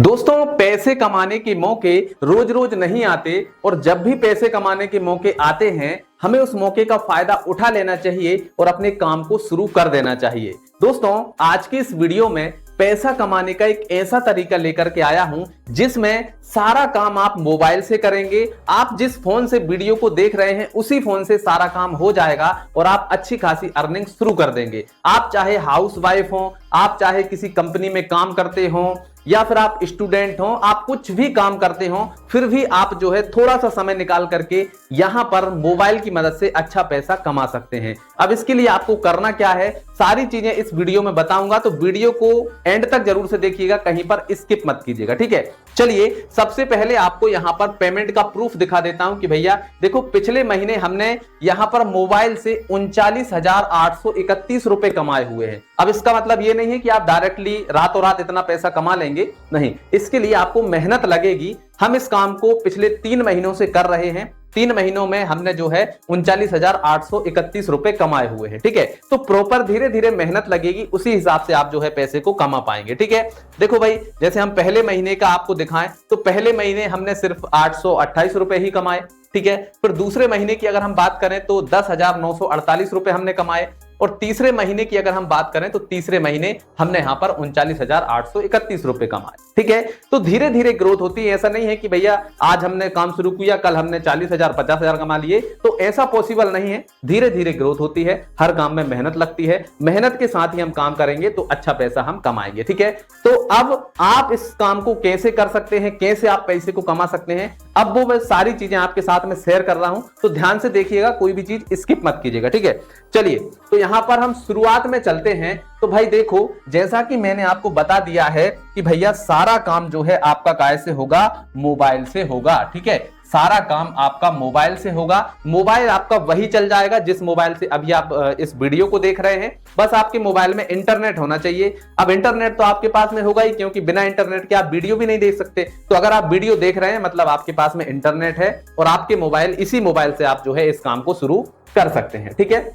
दोस्तों, पैसे कमाने के मौके रोज रोज नहीं आते और जब भी पैसे कमाने के मौके आते हैं हमें उस मौके का फायदा उठा लेना चाहिए और अपने काम को शुरू कर देना चाहिए। दोस्तों, आज की इस वीडियो में पैसा कमाने का एक ऐसा तरीका लेकर के आया हूं जिसमें सारा काम आप मोबाइल से करेंगे। आप जिस फोन से वीडियो को देख रहे हैं उसी फोन से सारा काम हो जाएगा और आप अच्छी खासी अर्निंग शुरू कर देंगे। आप चाहे हाउस वाइफ हो, आप चाहे किसी कंपनी में काम करते हो या फिर आप स्टूडेंट हो, आप कुछ भी काम करते हो, फिर भी आप जो है थोड़ा सा समय निकाल करके यहां पर मोबाइल की मदद से अच्छा पैसा कमा सकते हैं। अब इसके लिए आपको करना क्या है, सारी चीजें इस वीडियो में बताऊंगा, तो वीडियो को एंड तक जरूर से देखिएगा, कहीं पर स्किप मत कीजिएगा, ठीक है। चलिए, सबसे पहले आपको यहां पर पेमेंट का प्रूफ दिखा देता हूं कि भैया देखो, पिछले महीने हमने यहां पर मोबाइल से 39,831 रुपए कमाए हुए हैं। अब इसका मतलब ये नहीं है कि आप डायरेक्टली रातों रात इतना पैसा कमा लेंगे, नहीं, इसके लिए आपको मेहनत लगेगी। हम इस काम को पिछले 3 महीनों से कर रहे हैं। 3 महीनों में हमने जो है 39,831 रुपए कमाए हुए हैं, ठीक है। तो प्रॉपर धीरे धीरे मेहनत लगेगी, उसी हिसाब से आप जो है पैसे को कमा पाएंगे, ठीक है। देखो भाई, जैसे हम पहले महीने का आपको दिखाएं तो पहले महीने हमने सिर्फ 828 रुपए ही कमाए, ठीक है। फिर दूसरे महीने की अगर हम बात करें तो 10,948 रुपए हमने कमाए और तीसरे महीने की अगर हम बात करें तो तीसरे महीने हमने यहां पर 39,831 रुपए कमाए, ठीक है। तो धीरे धीरे ग्रोथ होती है। ऐसा नहीं है कि भैया आज हमने काम शुरू किया कल हमने 40,000 50,000 कमा लिए, तो ऐसा पॉसिबल नहीं है। धीरे धीरे ग्रोथ होती है, हर काम में मेहनत लगती है, मेहनत के साथ ही हम काम करेंगे तो अच्छा पैसा हम कमाएंगे, ठीक है। तो अब आप इस काम को कैसे कर सकते हैं, कैसे आप पैसे को कमा सकते हैं, अब वो मैं सारी चीजें आपके साथ में शेयर कर रहा हूं, तो ध्यान से देखिएगा, कोई भी चीज स्किप मत कीजिएगा, ठीक है। चलिए, तो यहां पर हम शुरुआत में चलते हैं। तो भाई देखो, जैसा कि मैंने आपको बता दिया है कि भैया सारा काम जो है आपका कैसे होगा, मोबाइल से होगा, ठीक है। सारा काम आपका मोबाइल से होगा। मोबाइल आपका वही चल जाएगा जिस मोबाइल से अभी आप इस वीडियो को देख रहे हैं, बस आपके मोबाइल में इंटरनेट होना चाहिए। अब इंटरनेट तो आपके पास में होगा ही, क्योंकि बिना इंटरनेट के आप वीडियो भी नहीं देख सकते। तो अगर आप वीडियो देख रहे हैं मतलब आपके पास में इंटरनेट है और आपके मोबाइल, इसी मोबाइल से आप जो है इस काम को शुरू कर सकते हैं, ठीक है।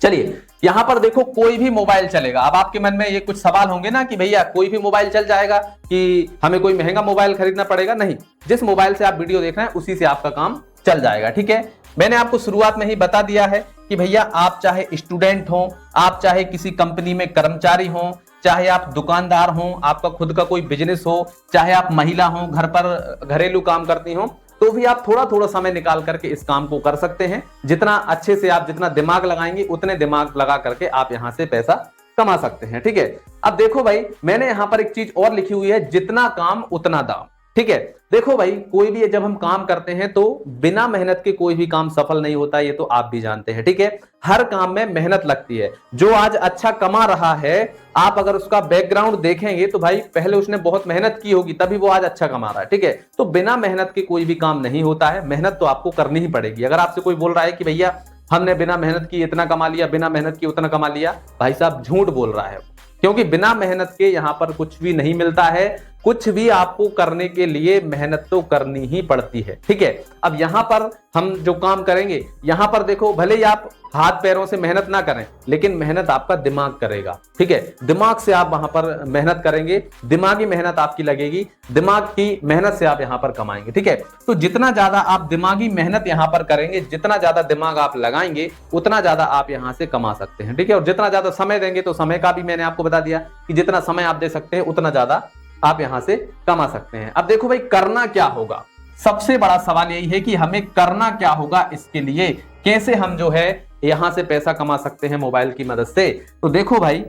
चलिए, यहां पर देखो, कोई भी मोबाइल चलेगा। अब आपके मन में ये कुछ सवाल होंगे ना कि भैया कोई भी मोबाइल चल जाएगा कि हमें कोई महंगा मोबाइल खरीदना पड़ेगा? नहीं, जिस मोबाइल से आप वीडियो देख रहे हैं उसी से आपका काम चल जाएगा, ठीक है। मैंने आपको शुरुआत में ही बता दिया है कि भैया आप चाहे स्टूडेंट हो, आप चाहे किसी कंपनी में कर्मचारी हो, चाहे आप दुकानदार हो, आपका खुद का कोई बिजनेस हो, चाहे आप महिला हो, घर पर घरेलू काम करती हो, तो भी आप थोड़ा थोड़ा समय निकाल करके इस काम को कर सकते हैं। जितना अच्छे से आप जितना दिमाग लगाएंगे उतने दिमाग लगा करके आप यहां से पैसा कमा सकते हैं, ठीक है। अब देखो भाई, मैंने यहां पर एक चीज और लिखी हुई है, जितना काम उतना दाम, ठीक है। देखो भाई, कोई भी जब हम काम करते हैं तो बिना मेहनत के कोई भी काम सफल नहीं होता, ये तो आप भी जानते हैं, ठीक है। हर काम में मेहनत लगती है। जो आज अच्छा कमा रहा है, आप अगर उसका बैकग्राउंड देखेंगे तो भाई पहले उसने बहुत मेहनत की होगी, तभी वो आज अच्छा कमा रहा है, ठीक है। तो बिना मेहनत के कोई भी काम नहीं होता है, मेहनत तो आपको करनी ही पड़ेगी। अगर आपसे कोई बोल रहा है कि भैया हमने बिना मेहनत की इतना कमा लिया, बिना मेहनत की उतना कमा लिया, भाई साहब झूठ बोल रहा है, क्योंकि बिना मेहनत के यहां पर कुछ भी नहीं मिलता है। कुछ भी आपको करने के लिए मेहनत तो करनी ही पड़ती है, ठीक है। अब यहां पर हम जो काम करेंगे, यहां पर देखो, भले ही आप हाथ पैरों से मेहनत ना करें, लेकिन मेहनत आपका दिमाग करेगा, ठीक है। दिमाग से आप वहां पर मेहनत करेंगे, दिमागी मेहनत आपकी लगेगी, दिमाग की मेहनत से आप यहां पर कमाएंगे, ठीक है। तो जितना ज्यादा आप दिमागी मेहनत यहां पर करेंगे, जितना ज्यादा दिमाग आप लगाएंगे, उतना ज्यादा आप यहां से कमा सकते हैं, ठीक है। और जितना ज्यादा समय देंगे, तो समय का भी मैंने आपको बता दिया कि जितना समय आप दे सकते हैं उतना ज्यादा आप यहां से कमा सकते हैं। अब देखो भाई, करना क्या होगा, सबसे बड़ा सवाल यही है कि हमें करना क्या होगा, इसके लिए कैसे हम जो है यहां से पैसा कमा सकते हैं मोबाइल की मदद से। तो देखो भाई,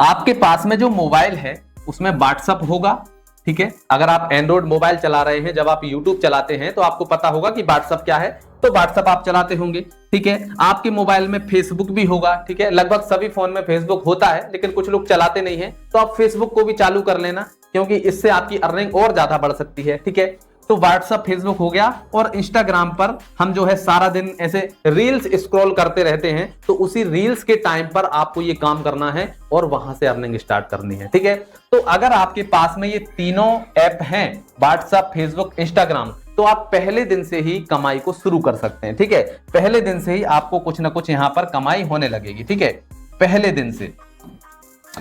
आपके पास में जो मोबाइल है उसमें व्हाट्सएप होगा, ठीक है। अगर आप एंड्रॉइड मोबाइल चला रहे हैं, जब आप यूट्यूब चलाते हैं तो आपको पता होगा कि व्हाट्सएप क्या है, तो व्हाट्सएप आप चलाते होंगे, ठीक है। आपके मोबाइल में फेसबुक भी होगा, ठीक है। लगभग सभी फोन में फेसबुक होता है, लेकिन कुछ लोग चलाते नहीं है, तो आप फेसबुक को भी चालू कर लेना, क्योंकि इससे आपकी अर्निंग और ज्यादा बढ़ सकती है, ठीक है। तो व्हाट्सएप फेसबुक हो गया, और इंस्टाग्राम पर हम जो है सारा दिन ऐसे रील्स स्क्रॉल करते रहते हैं, तो उसी रील्स के टाइम पर आपको ये काम करना है और वहां से अर्निंग स्टार्ट करनी है, ठीक है। तो अगर आपके पास में ये तीनों ऐप हैं, व्हाट्सएप, फेसबुक, इंस्टाग्राम, तो आप पहले दिन से ही कमाई को शुरू कर सकते हैं, ठीक है। पहले दिन से ही आपको कुछ ना कुछ यहां पर कमाई होने लगेगी, ठीक है, पहले दिन से।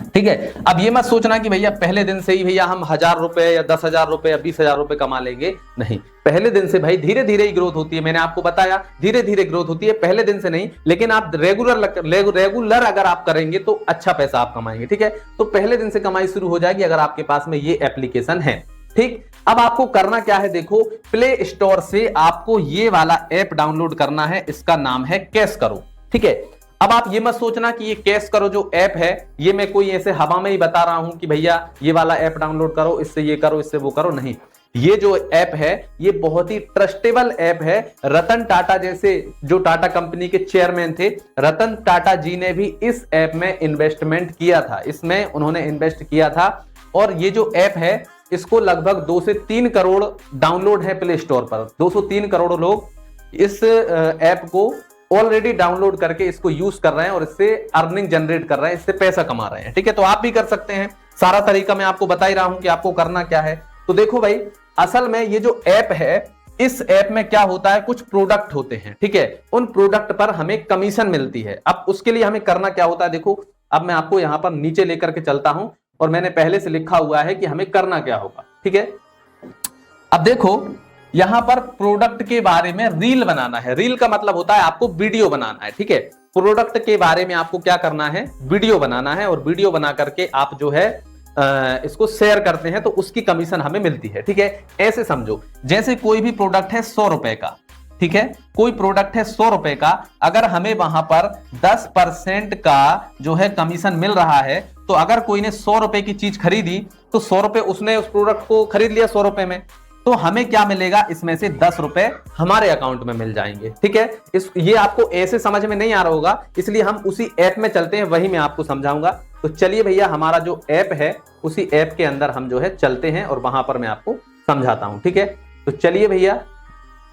ठीक है। अब ये मत सोचना कि भैया पहले दिन से ही भैया हम 1000 रुपए या 10,000 रुपए या 20,000 रुपए कमा लेंगे, नहीं। पहले दिन से भाई धीरे धीरे ही ग्रोथ होती है, मैंने आपको बताया धीरे धीरे ग्रोथ होती है, पहले दिन से नहीं। लेकिन आप रेगुलर अगर आप करेंगे तो अच्छा पैसा आप कमाएंगे, ठीक है। तो पहले दिन से कमाई शुरू हो जाएगी अगर आपके पास में ये एप्लीकेशन है, ठीक। अब आपको करना क्या है, देखो प्ले स्टोर से आपको ये वाला ऐप डाउनलोड करना है, इसका नाम है कैश करो, ठीक है। अब आप ये मत सोचना कि ये कैश करो जो ऐप है ये मैं कोई ऐसे हवा में ही बता रहा हूं कि भैया ये वाला ऐप डाउनलोड करो, इससे ये करो, इससे वो करो, नहीं। ये जो ऐप है ये बहुत ही ट्रस्टेबल ऐप है। रतन टाटा जैसे जो टाटा कंपनी के चेयरमैन थे, रतन टाटा जी ने भी इस ऐप में इन्वेस्टमेंट किया था, इसमें उन्होंने इन्वेस्ट किया था। और ये जो ऐप है इसको लगभग 2 से 3 करोड़ डाउनलोड है प्ले स्टोर पर। 203 करोड़ लोग इस ऐप को ऑलरेडी डाउनलोड करके इसको यूज कर रहे हैं और इससे अर्निंग जनरेट कर रहे हैं, इससे पैसा कमा रहे हैं, ठीक है। तो आप भी कर सकते हैं, सारा तरीका मैं आपको बता ही रहा हूं कि आपको करना क्या है। तो देखो भाई, असल में ये जो ऐप है, इस ऐप में क्या होता है, कुछ प्रोडक्ट होते हैं, ठीक है। उन प्रोडक्ट पर हमें कमीशन मिलती है। अब उसके लिए हमें करना क्या होता है, देखो अब मैं आपको यहां पर नीचे लेकर के चलता हूं और मैंने पहले से लिखा हुआ है कि हमें करना क्या होगा, ठीक है। अब देखो यहां पर प्रोडक्ट के बारे में रील बनाना है। रील का मतलब होता है आपको वीडियो बनाना है, ठीक है। प्रोडक्ट के बारे में आपको क्या करना है, वीडियो बनाना है। और वीडियो बना करके आप जो है इसको शेयर करते हैं तो उसकी कमीशन हमें मिलती है, ठीक है। ऐसे समझो जैसे कोई भी प्रोडक्ट है 100 रुपए का, ठीक है। कोई प्रोडक्ट है 100 रुपए का, अगर हमें वहां पर 10% का जो है कमीशन मिल रहा है, तो अगर कोई ने 100 रुपए की चीज खरीदी तो 100 रुपए उसने उस प्रोडक्ट को खरीद लिया 100 रुपए में, तो हमें क्या मिलेगा, इसमें से 10 रुपए हमारे अकाउंट में मिल जाएंगे, ठीक है। ये आपको ऐसे समझ में नहीं आ रहा होगा, इसलिए हम उसी ऐप में चलते हैं, वही मैं आपको समझाऊंगा। तो चलिए भैया, हमारा जो ऐप है उसी ऐप के अंदर हम जो है चलते हैं और वहां पर मैं आपको समझाता हूं, ठीक है। तो चलिए भैया,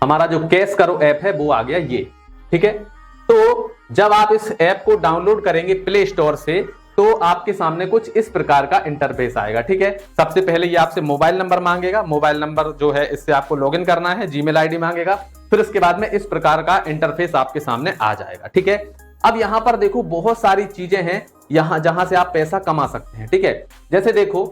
हमारा जो कैश करो ऐप है वो आ गया ये, ठीक है। तो जब आप इस ऐप को डाउनलोड करेंगे प्ले स्टोर से तो आपके सामने कुछ इस प्रकार का इंटरफेस आएगा, ठीक है। सबसे पहले ये आपसे मोबाइल नंबर मांगेगा, मोबाइल नंबर जो है इससे आपको लॉगिन करना है, जीमेल आईडी मांगेगा, फिर इसके बाद में इस प्रकार का इंटरफेस आपके सामने आ जाएगा, ठीक है। अब यहां पर देखो बहुत सारी चीजें हैं यहां जहां से आप पैसा कमा सकते हैं, ठीक है। जैसे देखो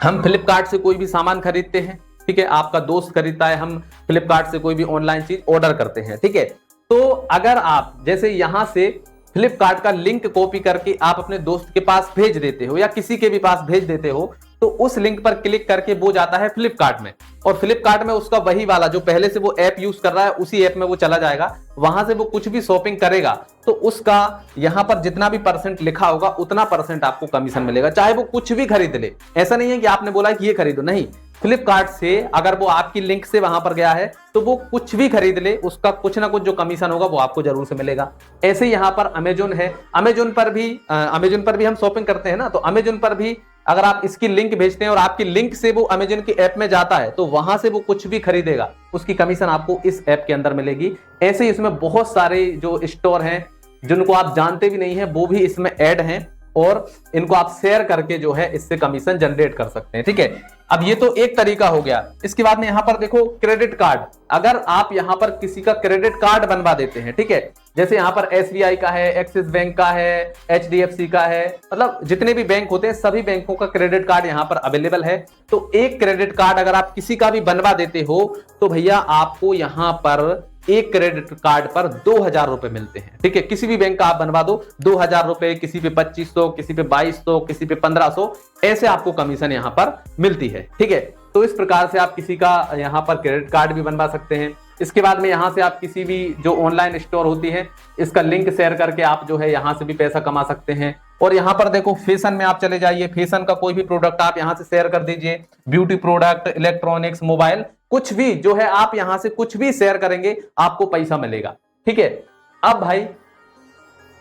हम फ्लिपकार्ट से कोई भी सामान खरीदते हैं, ठीक है, आपका दोस्त खरीदता है, हम फ्लिपकार्ट से कोई भी ऑनलाइन चीज ऑर्डर करते हैं, ठीक है। तो अगर आप जैसे यहां से फ्लिपकार्ट का लिंक कॉपी करके आप अपने दोस्त के पास भेज देते हो या किसी के भी पास भेज देते हो, तो उस लिंक पर क्लिक करके वो जाता है फ्लिपकार्ट में, और फ्लिपकार्ट में उसका वही वाला जो पहले से वो ऐप यूज कर रहा है उसी ऐप में वो चला जाएगा, वहां से वो कुछ भी शॉपिंग करेगा तो उसका यहां पर जितना भी % लिखा होगा उतना % आपको कमीशन मिलेगा, चाहे वो कुछ भी खरीद ले। ऐसा नहीं है कि आपने बोला कि ये खरीदो, नहीं, फ्लिपकार्ट से अगर वो आपकी लिंक से वहां पर गया है तो वो कुछ भी खरीद ले, उसका कुछ ना कुछ जो कमीशन होगा वो आपको जरूर से मिलेगा। ऐसे यहाँ पर अमेजोन है, अमेजोन पर भी हम शॉपिंग करते हैं ना, तो अमेजोन पर भी अगर आप इसकी लिंक भेजते हैं और आपकी लिंक से वो अमेजोन की ऐप में जाता है तो वहां से वो कुछ भी खरीदेगा, उसकी कमीशन आपको इस ऐप के अंदर मिलेगी। ऐसे ही इसमें बहुत सारे जो स्टोर हैं जिनको आप जानते भी नहीं है वो भी इसमें ऐड हैं और इनको आप शेयर करके जो है इससे कमीशन जनरेट कर सकते हैं, ठीक है। अब ये तो एक तरीका हो गया। इसके बाद में यहां पर देखो क्रेडिट कार्ड, अगर आप यहां पर किसी का क्रेडिट कार्ड बनवा देते हैं, ठीक है, जैसे यहां पर SBI का है, एक्सिस बैंक का है, HDFC का है, मतलब जितने भी बैंक होते हैं सभी बैंकों का क्रेडिट कार्ड यहां पर अवेलेबल है। तो एक क्रेडिट कार्ड अगर आप किसी का भी बनवा देते हो तो भैया आपको यहां पर एक क्रेडिट कार्ड पर 2000 रुपए मिलते हैं, ठीक है। किसी भी बैंक का आप बनवा दो, 2000 रुपए, किसी पे 2500, किसी पे 2200, किसी पे 1500, ऐसे आपको कमीशन यहां पर मिलती है, ठीक है। तो इस प्रकार से आप किसी का यहां पर क्रेडिट कार्ड भी बनवा सकते हैं। इसके बाद में यहां से आप किसी भी जो ऑनलाइन स्टोर होती है इसका लिंक शेयर करके आप जो है यहां से भी पैसा कमा सकते हैं। और यहां पर देखो फैशन में आप चले जाइए, फैशन का कोई भी प्रोडक्ट आप यहां से शेयर कर दीजिए, ब्यूटी प्रोडक्ट, इलेक्ट्रॉनिक्स, मोबाइल, कुछ भी जो है आप यहां से कुछ भी शेयर करेंगे आपको पैसा मिलेगा, ठीक है। अब भाई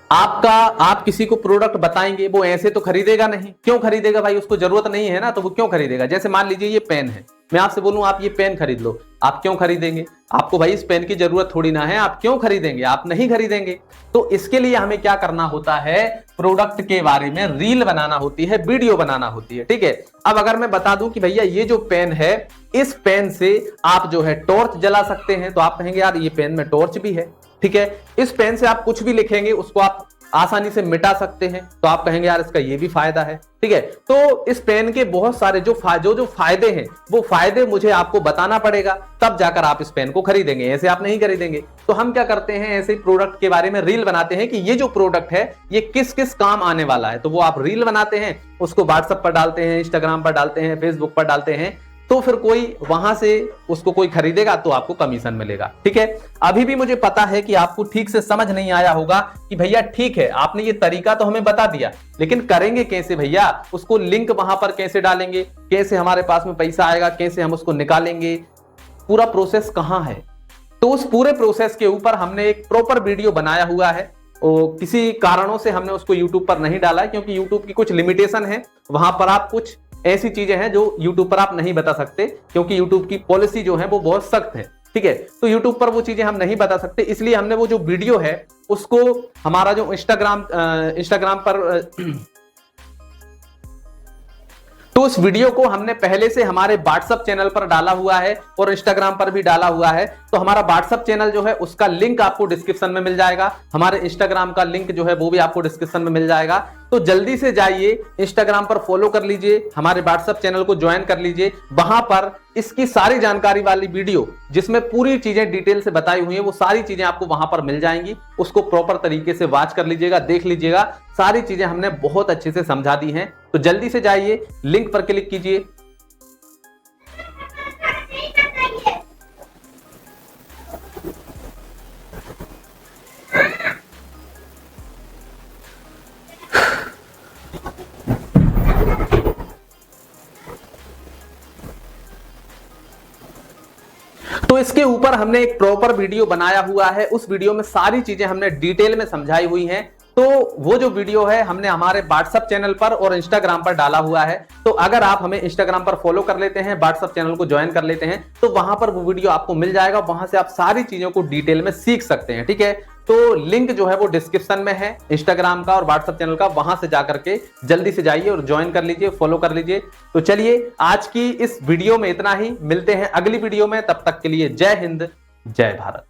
आप किसी को प्रोडक्ट बताएंगे, वो ऐसे तो खरीदेगा नहीं, क्यों खरीदेगा भाई, उसको जरूरत नहीं है ना, तो वो क्यों खरीदेगा। जैसे मान लीजिए ये पेन है, मैं आपसे बोलूं आप ये पेन खरीद लो, आप क्यों खरीदेंगे, आपको भाई इस पेन की जरूरत थोड़ी ना है, आप क्यों खरीदेंगे, आप नहीं खरीदेंगे। तो इसके लिए हमें क्या करना होता है, प्रोडक्ट के बारे में रील बनाना होती है, वीडियो बनाना होती है, ठीक है। अब अगर मैं बता दूं कि भैया ये जो पेन है, इस पेन से आप जो है टॉर्च जला सकते हैं, तो आप कहेंगे यार ये पेन में टॉर्च भी है, ठीक है। इस पेन से आप कुछ भी लिखेंगे उसको आप आसानी से मिटा सकते हैं। तो आप कहेंगे यार इसका ये भी फायदा है, ठीक है। तो इस पेन के बहुत सारे जो फायदे हैं वो फायदे मुझे आपको बताना पड़ेगा, तब जाकर आप इस पेन को खरीदेंगे, ऐसे आप नहीं खरीदेंगे। तो हम क्या करते हैं, ऐसे प्रोडक्ट के बारे में रील बनाते हैं कि ये जो प्रोडक्ट है ये किस किस काम आने वाला है। तो वो आप रील बनाते हैं, उसको व्हाट्सएप पर डालते हैं, इंस्टाग्राम पर डालते हैं, फेसबुक पर डालते हैं, तो फिर कोई वहां से उसको कोई खरीदेगा तो आपको कमीशन मिलेगा, ठीक है। अभी भी मुझे पता है कि आपको ठीक से समझ नहीं आया होगा कि भैया ठीक है आपने ये तरीका तो हमें बता दिया, लेकिन करेंगे कैसे भैया, उसको लिंक वहां पर कैसे डालेंगे, कैसे हमारे पास में पैसा आएगा, कैसे हम उसको निकालेंगे, पूरा प्रोसेस कहां है। तो उस पूरे प्रोसेस के ऊपर हमने एक प्रॉपर वीडियो बनाया हुआ है। किसी कारणों से हमने उसको यूट्यूब पर नहीं डाला क्योंकि यूट्यूब की कुछ लिमिटेशन है, वहां पर आप कुछ ऐसी चीजें हैं जो यूट्यूब पर आप नहीं बता सकते क्योंकि यूट्यूब की पॉलिसी जो है वो बहुत सख्त है, ठीक है। तो यूट्यूब पर वो चीजें हम नहीं बता सकते, इसलिए हमने वो जो वीडियो है उसको हमारा जो इंस्टाग्राम पर तो उस वीडियो को हमने पहले से हमारे व्हाट्सएप चैनल पर डाला हुआ है और इंस्टाग्राम पर भी डाला हुआ है। तो हमारा व्हाट्सएप चैनल जो है उसका लिंक आपको डिस्क्रिप्शन में मिल जाएगा, हमारे इंस्टाग्राम का लिंक जो है वो भी आपको डिस्क्रिप्शन में मिल जाएगा। तो जल्दी से जाइए, इंस्टाग्राम पर फॉलो कर लीजिए, हमारे व्हाट्सएप चैनल को ज्वाइन कर लीजिए। वहां पर इसकी सारी जानकारी वाली वीडियो जिसमें पूरी चीजें डिटेल से बताई हुई है वो सारी चीजें आपको वहां पर मिल जाएंगी। उसको प्रॉपर तरीके से वॉच कर लीजिएगा, देख लीजिएगा, सारी चीजें हमने बहुत अच्छे से समझा दी हैं। तो जल्दी से जाइए, लिंक पर क्लिक कीजिए। तो इसके ऊपर हमने एक प्रॉपर वीडियो बनाया हुआ है, उस वीडियो में सारी चीजें हमने डिटेल में समझाई हुई हैं। तो वो जो वीडियो है हमने हमारे व्हाट्सएप चैनल पर और इंस्टाग्राम पर डाला हुआ है। तो अगर आप हमें इंस्टाग्राम पर फॉलो कर लेते हैं, व्हाट्सएप चैनल को ज्वाइन कर लेते हैं, तो वहां पर वो वीडियो आपको मिल जाएगा, वहां से आप सारी चीजों को डिटेल में सीख सकते हैं, ठीक है। तो लिंक जो है वो डिस्क्रिप्शन में है, इंस्टाग्राम का और व्हाट्सएप चैनल का, वहां से जाकर के जल्दी से जाइए और ज्वाइन कर लीजिए, फॉलो कर लीजिए। तो चलिए आज की इस वीडियो में इतना ही, मिलते हैं अगली वीडियो में, तब तक के लिए जय हिंद, जय भारत।